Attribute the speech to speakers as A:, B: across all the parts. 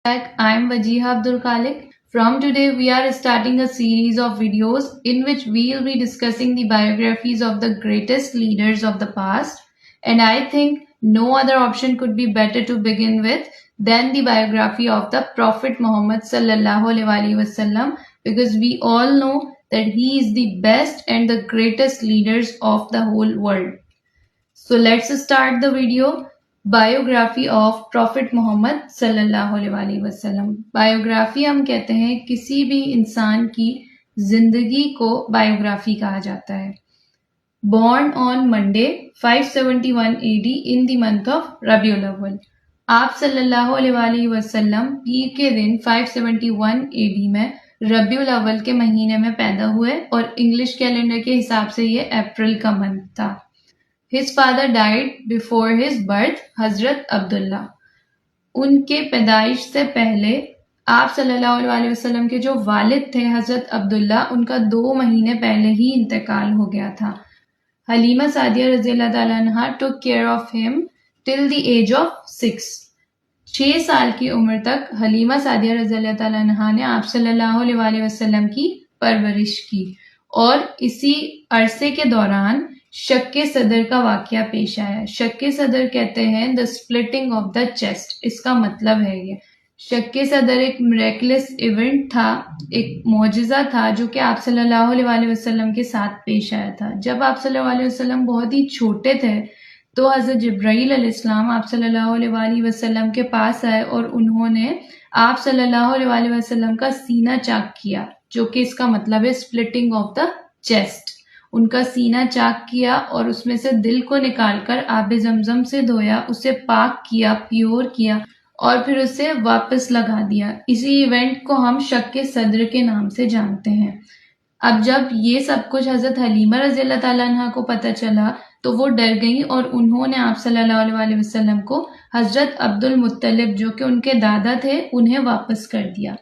A: I'm Wajiha Abdul Khalik. From today, we are starting a series of videos in which we'll be discussing the biographies of the greatest leaders of the past. And I think no other option could be better to begin with than the biography of the Prophet Muhammad sallallahu alaihi wasallam, because we all know that he is the best and the greatest leaders of the whole world. So let's start the video. Biography of prophet Muhammad सल्लल्लाहु अलैहि वसल्लम। Biography हम कहते हैं किसी भी इंसान की जिंदगी को बायोग्राफी कहा जाता है। Born on Monday 571 AD in the month of Rabiul Awwal, आप सल्लल्लाहु अलैहि वसल्लम पीर के दिन 571 AD में रबीउल अव्वल के महीने में पैदा हुए और इंग्लिश कैलेंडर के हिसाब से ये अप्रैल का मंथ था। His father died before his birth, हजरत अब्दुल्ला। उनके पैदाइश से पहले आप सल्लल्लाहु अलैहि वसल्लम के जो वालिद थे हजरत अब्दुल्ला, उनका 2 महीने पहले ही इंतकाल हो गया था। हलीमा सादिया रज़ियल्लाहु ताला अन्हा took care of him till the age of 6। 6 साल की उम्र तक हलीमा सादिया रज़ियल्लाहु ताला अन्हा ने आप सल्लल्लाहु अलैहि वसल्लम की परवरिश की और इसी अरसे के दौरान शक्के सदर का वाकया पेश आया। शक्के सदर कहते हैं the splitting of the chest. इसका मतलब है ये शक्के सदर एक मिरेकुलस इवेंट था, एक मौजिज़ा था जो कि आप सल्लल्लाहु अलैहि वसल्लम के साथ पेश आया था। जब आप सल्लल्लाहु अलैहि वसल्लम बहुत ही छोटे थे तो हज़रत जिब्राईल अलैहिस्सलाम आप सल्लल्लाहु अलैहि वसल्लम के पास आए और उन्होंने आप सल्लल्लाहु अलैहि वसल्लम का सीना चाक किया, जो कि इसका मतलब है स्प्लिटिंग ऑफ द चेस्ट। उनका सीना चाक किया और उसमें से दिल को निकालकर आब जमजम से धोया, उसे पाक किया, प्योर किया और फिर उसे वापस लगा दिया। इसी इवेंट को हम शक्के सदर के नाम से जानते हैं। अब जब ये सब कुछ हजरत हलीमा रज़ियल्लाहु ताला अन्हा को पता चला तो वो डर गई और उन्होंने आप सल्लल्लाहु अलैहि वसल्लम को हजरत अब्दुल मुत्तलिब जो कि उनके दादा थे उन्हें वापस कर दिया।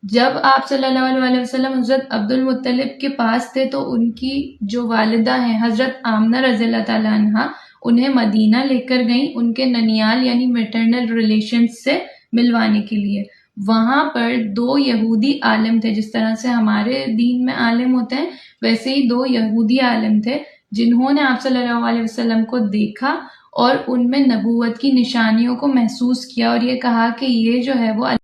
A: जब आप सल्लल्लाहु अलैहि वसल्लम हजरत अब्दुल मुत्तलिब के पास थे तो उनकी जो वालिदा हैं हजरत आमना रज़ियल्लाहु ताला अन्हा उन्हें मदीना लेकर गईं, उनके ननियाल यानी मैटरनल रिलेशंस से मिलवाने के लिए। वहां पर 2 यहूदी आलिम थे, जिस तरह से हमारे दीन में आलिम होते हैं वैसे ही 2 यहूदी आलिम थे जिन्होंने आप सल्लल्लाहु अलैहि वसल्लम को देखा और उनमें नबूवत की निशानियों को महसूस किया और ये कहा कि ये जो है वो